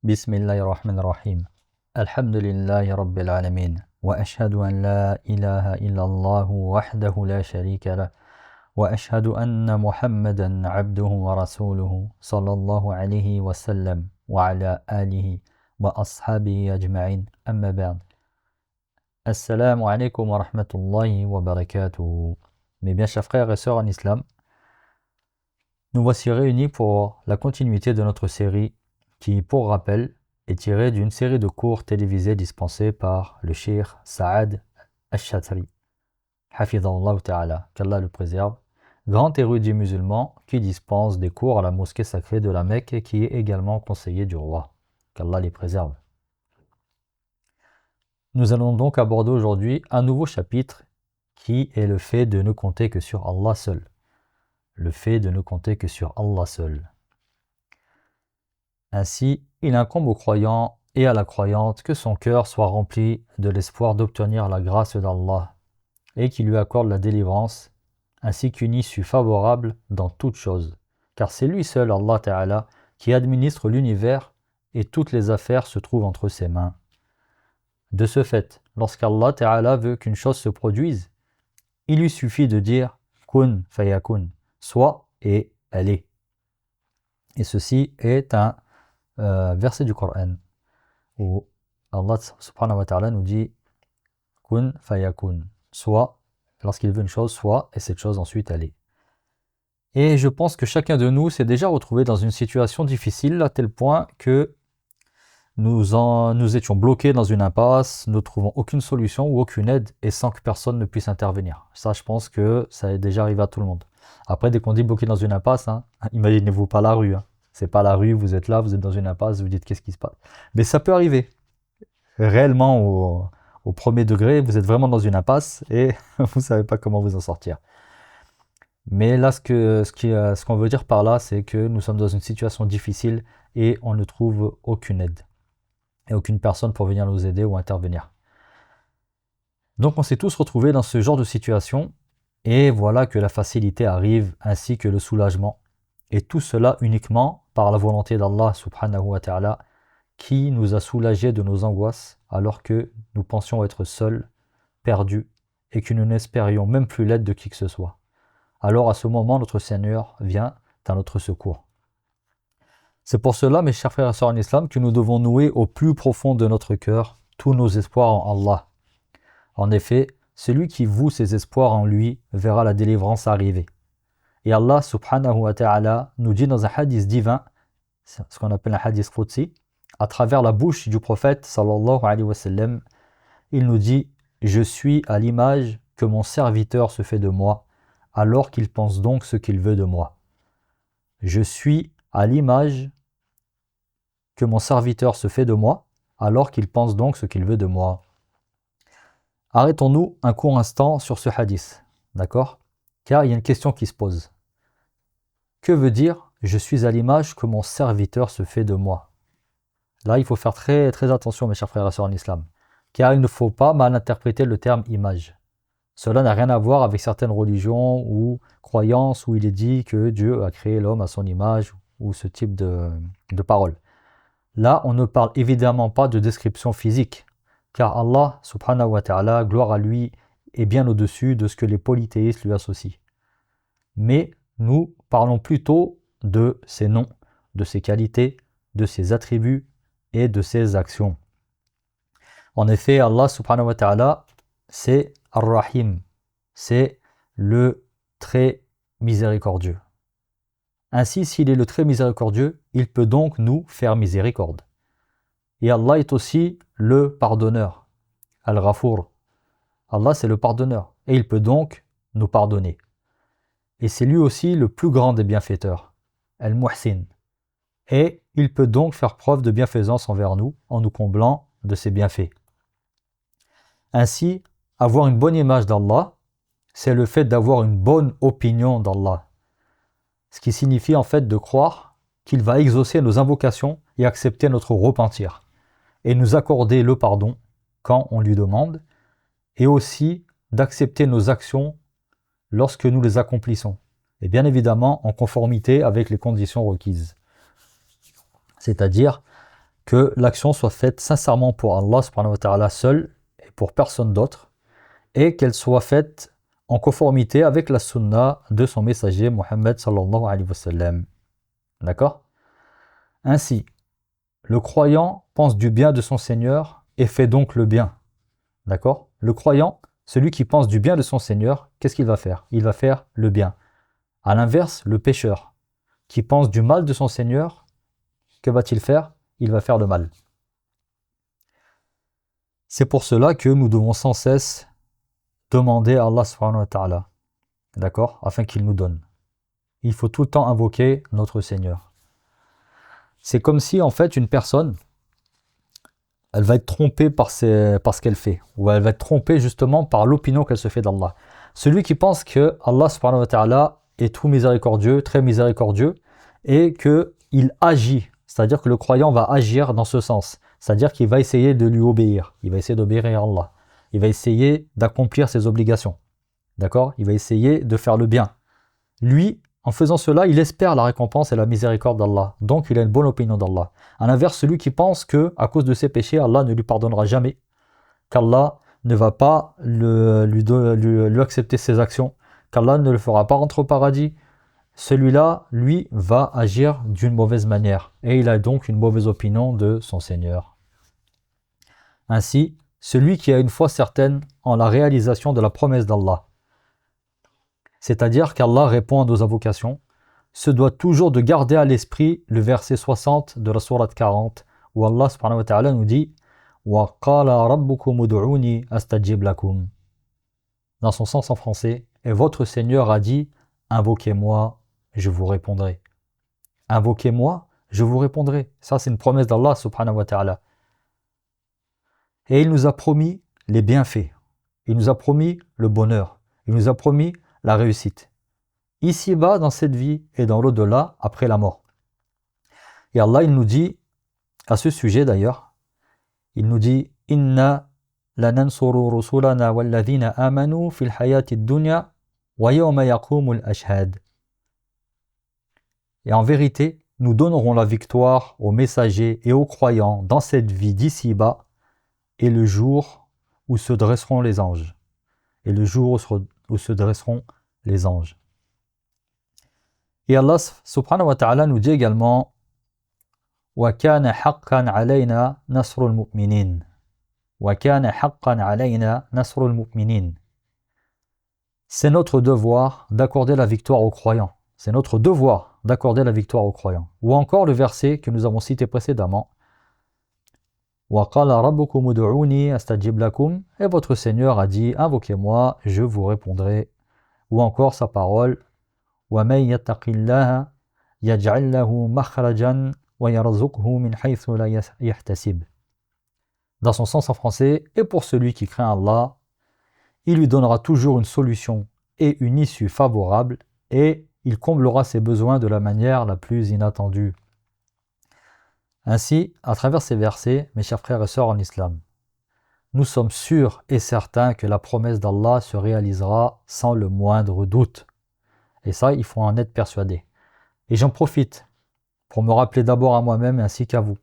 بسم الله الرحمن الرحيم الحمد لله رب العالمين وأشهد أن لا إله إلا الله وحده لا شريك له وأشهد أن محمدا عبده ورسوله صلى الله عليه وسلم وعلى آله وأصحابه أجمعين أما بعد السلام عليكم ورحمة الله وبركاته. Mes bien chers frères et sœurs en islam, nous voici réunis pour la continuité de notre série qui, pour rappel, est tirée d'une série de cours télévisés dispensés par le cheikh Saad al-Shatri, Hafidhahullah ta'ala, qu'Allah le préserve, grand érudit musulman qui dispense des cours à la mosquée sacrée de la Mecque et qui est également conseiller du roi, qu'Allah les préserve. Nous allons donc aborder aujourd'hui un nouveau chapitre qui est le fait de ne compter que sur Allah seul. Le fait de ne compter que sur Allah seul. Ainsi, il incombe au croyant et à la croyante que son cœur soit rempli de l'espoir d'obtenir la grâce d'Allah et qu'il lui accorde la délivrance, ainsi qu'une issue favorable dans toutes choses. Car c'est lui seul, Allah Ta'ala, qui administre l'univers et toutes les affaires se trouvent entre ses mains. De ce fait, lorsqu'Allah Ta'ala veut qu'une chose se produise, il lui suffit de dire « kun fayakun », soit et elle est. Et ceci est un verset du Coran où Allah subhanahu wa ta'ala nous dit kun fayakun, soit lorsqu'il veut une chose, soit et cette chose ensuite elle est. Et je pense que chacun de nous s'est déjà retrouvé dans une situation difficile à tel point que nous étions bloqués dans une impasse, ne trouvons aucune solution ou aucune aide et sans que personne ne puisse intervenir. Ça, je pense que ça est déjà arrivé à tout le monde. Après, dès qu'on dit bloqué dans une impasse, imaginez-vous pas la rue. C'est pas la rue, vous êtes là, vous êtes dans une impasse, vous dites qu'est-ce qui se passe. Mais ça peut arriver. Réellement, au premier degré, vous êtes vraiment dans une impasse et vous savez pas comment vous en sortir. Mais là, ce qu'on veut dire par là, c'est que nous sommes dans une situation difficile et on ne trouve aucune aide. Et aucune personne pour venir nous aider ou intervenir. Donc on s'est tous retrouvés dans ce genre de situation et voilà que la facilité arrive ainsi que le soulagement. Et tout cela uniquement par la volonté d'Allah subhanahu wa ta'ala qui nous a soulagés de nos angoisses alors que nous pensions être seuls, perdus et que nous n'espérions même plus l'aide de qui que ce soit. Alors à ce moment notre Seigneur vient à notre secours. C'est pour cela, mes chers frères et sœurs en islam, que nous devons nouer au plus profond de notre cœur tous nos espoirs en Allah. En effet, celui qui voue ses espoirs en lui verra la délivrance arriver. Et Allah subhanahu wa ta'ala nous dit dans un hadith divin, ce qu'on appelle un hadith qudsi, à travers la bouche du prophète sallallahu alayhi wa sallam, il nous dit « Je suis à l'image que mon serviteur se fait de moi, alors qu'il pense donc ce qu'il veut de moi. Je suis à l'image que mon serviteur se fait de moi, alors qu'il pense donc ce qu'il veut de moi. » Arrêtons-nous un court instant sur ce hadith, d'accord? Car il y a une question qui se pose. Que veut dire « je suis à l'image que mon serviteur se fait de moi » Là, il faut faire très, très attention, mes chers frères et sœurs en islam, car il ne faut pas mal interpréter le terme « image ». Cela n'a rien à voir avec certaines religions ou croyances où il est dit que Dieu a créé l'homme à son image ou ce type de paroles. Là, on ne parle évidemment pas de description physique, car Allah, subhanahu wa ta'ala, gloire à lui, est bien au-dessus de ce que les polythéistes lui associent. Mais nous parlons plutôt de ses noms, de ses qualités, de ses attributs et de ses actions. En effet, Allah, subhanahu wa ta'ala, c'est Ar-Rahim, c'est le très miséricordieux. Ainsi, s'il est le très miséricordieux, il peut donc nous faire miséricorde. Et Allah est aussi le pardonneur, Al-Ghafour. Allah c'est le pardonneur, et il peut donc nous pardonner. Et c'est lui aussi le plus grand des bienfaiteurs, Al-Muhsin. Et il peut donc faire preuve de bienfaisance envers nous, en nous comblant de ses bienfaits. Ainsi, avoir une bonne image d'Allah, c'est le fait d'avoir une bonne opinion d'Allah. Ce qui signifie en fait de croire qu'il va exaucer nos invocations et accepter notre repentir, et nous accorder le pardon quand on lui demande, et aussi d'accepter nos actions lorsque nous les accomplissons, et bien évidemment en conformité avec les conditions requises. C'est-à-dire que l'action soit faite sincèrement pour Allah subhanahu wa ta'ala seul et pour personne d'autre, et qu'elle soit faite en conformité avec la sunna de son messager Muhammad sallallahu alayhi wa sallam. D'accord? Ainsi, le croyant pense du bien de son Seigneur et fait donc le bien. D'accord? Le croyant, celui qui pense du bien de son Seigneur, qu'est-ce qu'il va faire? Il va faire le bien. À l'inverse, le pécheur, qui pense du mal de son Seigneur, que va-t-il faire? Il va faire le mal. C'est pour cela que nous devons sans cesse demander à Allah subhanahu wa ta'ala, d'accord? Afin qu'il nous donne. Il faut tout le temps invoquer notre Seigneur. C'est comme si, en fait, une personne, elle va être trompée par ce qu'elle fait, ou elle va être trompée justement par l'opinion qu'elle se fait d'Allah. Celui qui pense que Allah subhanahu wa ta'ala est tout miséricordieux, très miséricordieux, et qu'il agit, c'est-à-dire que le croyant va agir dans ce sens, c'est-à-dire qu'il va essayer de lui obéir, il va essayer d'obéir à Allah, il va essayer d'accomplir ses obligations, d'accord? Il va essayer de faire le bien. Lui, en faisant cela, il espère la récompense et la miséricorde d'Allah, donc il a une bonne opinion d'Allah. À l'inverse, celui qui pense que, à cause de ses péchés, Allah ne lui pardonnera jamais, qu'Allah ne va pas lui accepter ses actions, qu'Allah ne le fera pas rentrer au paradis, celui-là, lui, va agir d'une mauvaise manière, et il a donc une mauvaise opinion de son Seigneur. Ainsi, celui qui a une foi certaine en la réalisation de la promesse d'Allah, c'est-à-dire qu'Allah répond à nos invocations, se doit toujours de garder à l'esprit le verset 60 de la sourate 40, où Allah subhanahu wa ta'ala nous dit « Wa qala rabbukum ud'uni astajib lakum » dans son sens en français, et votre Seigneur a dit « Invoquez-moi, je vous répondrai ». Invoquez-moi, je vous répondrai. Ça, c'est une promesse d'Allah subhanahu wa ta'ala. Et il nous a promis les bienfaits. Il nous a promis le bonheur. Il nous a promis la réussite. Ici-bas, dans cette vie, et dans l'au-delà, après la mort. Et Allah, il nous dit, à ce sujet d'ailleurs, il nous dit « Inna lanansuru rusulana walladhina amanu fil hayati dunya wa yawma yaqumul ashhad » Et en vérité, nous donnerons la victoire aux messagers et aux croyants dans cette vie d'ici-bas et le jour où se dresseront les anges. Et le jour où se dresseront les anges. Et Allah subhanahu wa ta'ala nous dit également wa kana haqqan alayna nasrul mu'minin. Wa kana haqqan alayna nasrul mu'minin. C'est notre devoir d'accorder la victoire aux croyants. C'est notre devoir d'accorder la victoire aux croyants. Ou encore le verset que nous avons cité précédemment. Wa qala rabbukum ud'uni astajib lakum. Et votre Seigneur a dit invoquez-moi, je vous répondrai. Ou encore sa parole وَمَنْ يَتَّقِ اللَّهَ يَجْعَلْ لَهُ مَخْرَجًا وَيَرْزُقْهُ مِنْ حَيْثُ لَا يَحْتَسِبُ. Dans son sens en français, et pour celui qui craint Allah, il lui donnera toujours une solution et une issue favorable, et il comblera ses besoins de la manière la plus inattendue. Ainsi, à travers ces versets, mes chers frères et sœurs en islam, nous sommes sûrs et certains que la promesse d'Allah se réalisera sans le moindre doute. Et ça, il faut en être persuadé. Et j'en profite pour me rappeler d'abord à moi-même ainsi qu'à vous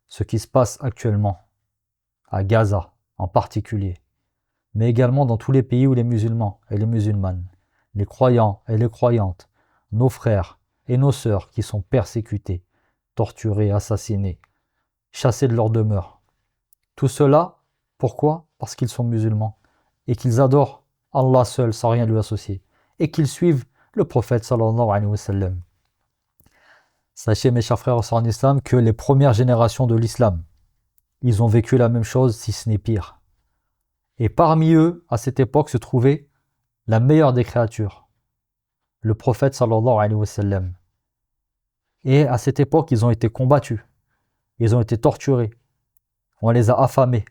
ce qui se passe actuellement à Gaza en particulier, mais également dans tous les pays où les musulmans et les musulmanes, les croyants et les croyantes, nos frères et nos sœurs qui sont persécutés, torturés, assassinés, chassés de leur demeure. Tout cela, pourquoi? Parce qu'ils sont musulmans et qu'ils adorent Allah seul sans rien lui associer. Et qu'ils suivent le prophète sallallahu alayhi wa sallam. Sachez mes chers frères en islam que les premières générations de l'islam, ils ont vécu la même chose si ce n'est pire. Et parmi eux, à cette époque, se trouvait la meilleure des créatures, le prophète sallallahu alayhi wa sallam. Et à cette époque, ils ont été combattus, ils ont été torturés, on les a affamés,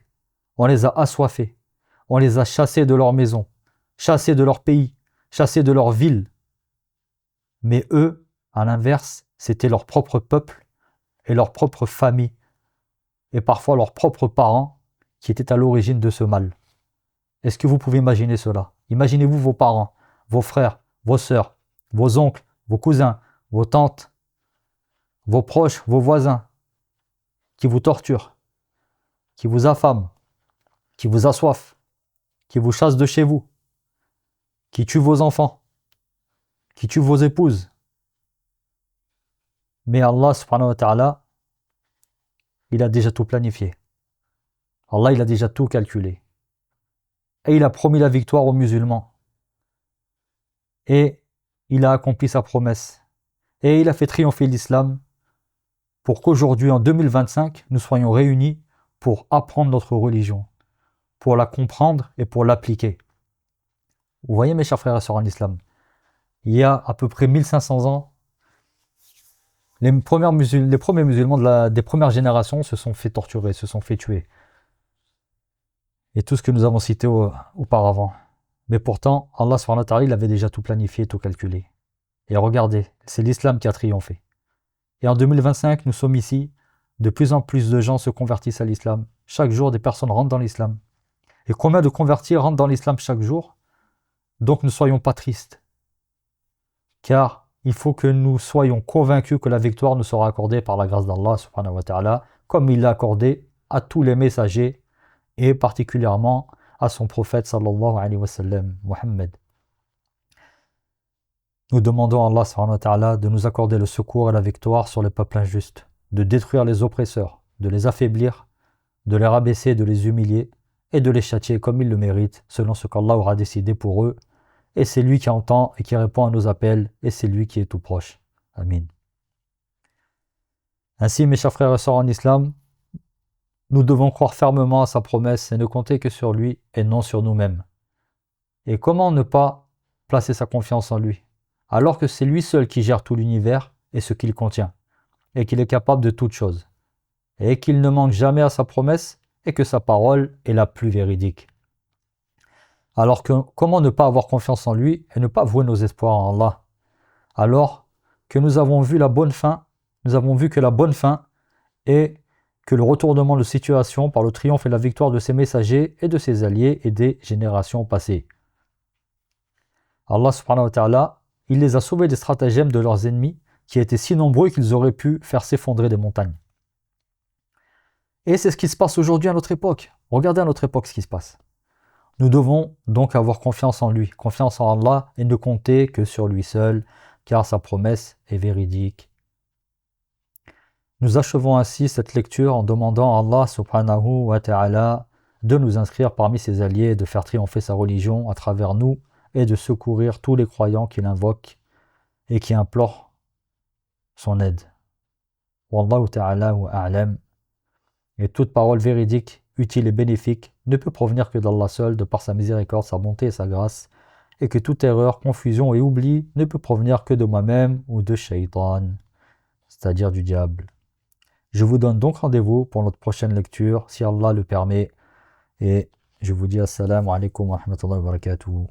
on les a assoiffés, on les a chassés de leur maison, chassés de leur pays, chassés de leur ville. Mais eux, à l'inverse, c'était leur propre peuple et leur propre famille, et parfois leurs propres parents qui étaient à l'origine de ce mal. Est-ce que vous pouvez imaginer cela? Imaginez-vous vos parents, vos frères, vos sœurs, vos oncles, vos cousins, vos tantes, vos proches, vos voisins, qui vous torture, qui vous affame, qui vous assoiffe, qui vous chasse de chez vous, qui tue vos enfants, qui tue vos épouses. Mais Allah subhanahu wa ta'ala, il a déjà tout planifié. Allah, il a déjà tout calculé. Et il a promis la victoire aux musulmans. Et il a accompli sa promesse. Et il a fait triompher l'islam pour qu'aujourd'hui, en 2025, nous soyons réunis pour apprendre notre religion, pour la comprendre et pour l'appliquer. Vous voyez, mes chers frères et sœurs en islam, il y a à peu près 1500 ans, les premiers musulmans des premières générations se sont fait torturer, se sont fait tuer. Et tout ce que nous avons cité auparavant. Mais pourtant, Allah subhanahu wa ta'ala, il avait déjà tout planifié, tout calculé. Et regardez, c'est l'islam qui a triomphé. Et en 2025, nous sommes ici, de plus en plus de gens se convertissent à l'islam. Chaque jour, des personnes rentrent dans l'islam. Et combien de convertis rentrent dans l'islam chaque jour? Donc ne soyons pas tristes. Car il faut que nous soyons convaincus que la victoire nous sera accordée par la grâce d'Allah subhanahu wa ta'ala, comme il l'a accordé à tous les messagers, et particulièrement à son prophète sallallahu alayhi wa sallam, Muhammad. Nous demandons à Allah subhanahu wa ta'ala de nous accorder le secours et la victoire sur les peuples injustes, de détruire les oppresseurs, de les affaiblir, de les rabaisser, de les humilier, et de les châtier comme ils le méritent, selon ce qu'Allah aura décidé pour eux. Et c'est lui qui entend et qui répond à nos appels, et c'est lui qui est tout proche. Amin. Ainsi, mes chers frères et sœurs en islam, nous devons croire fermement à sa promesse et ne compter que sur lui et non sur nous-mêmes. Et comment ne pas placer sa confiance en lui, alors que c'est lui seul qui gère tout l'univers et ce qu'il contient, et qu'il est capable de toutes choses, et qu'il ne manque jamais à sa promesse et que sa parole est la plus véridique. Alors que comment ne pas avoir confiance en lui et ne pas vouer nos espoirs en Allah, alors que nous avons vu que la bonne fin est que le retournement de situation par le triomphe et la victoire de ses messagers et de ses alliés et des générations passées. Allah subhanahu wa ta'ala, il les a sauvés des stratagèmes de leurs ennemis qui étaient si nombreux qu'ils auraient pu faire s'effondrer des montagnes. Et c'est ce qui se passe aujourd'hui à notre époque. Regardez à notre époque ce qui se passe. Nous devons donc avoir confiance en lui, confiance en Allah et ne compter que sur lui seul, car sa promesse est véridique. Nous achevons ainsi cette lecture en demandant à Allah subhanahu wa ta'ala de nous inscrire parmi ses alliés, de faire triompher sa religion à travers nous et de secourir tous les croyants qui l'invoquent et qui implorent son aide. Wallahu ta'ala wa a'lam. Et toute parole véridique, utile et bénéfique ne peut provenir que d'Allah seul, de par sa miséricorde, sa bonté et sa grâce, et que toute erreur, confusion et oubli ne peut provenir que de moi-même ou de Shaitan, c'est-à-dire du diable. Je vous donne donc rendez-vous pour notre prochaine lecture, si Allah le permet, et je vous dis assalamu alaikum wa rahmatullahi wa barakatuh.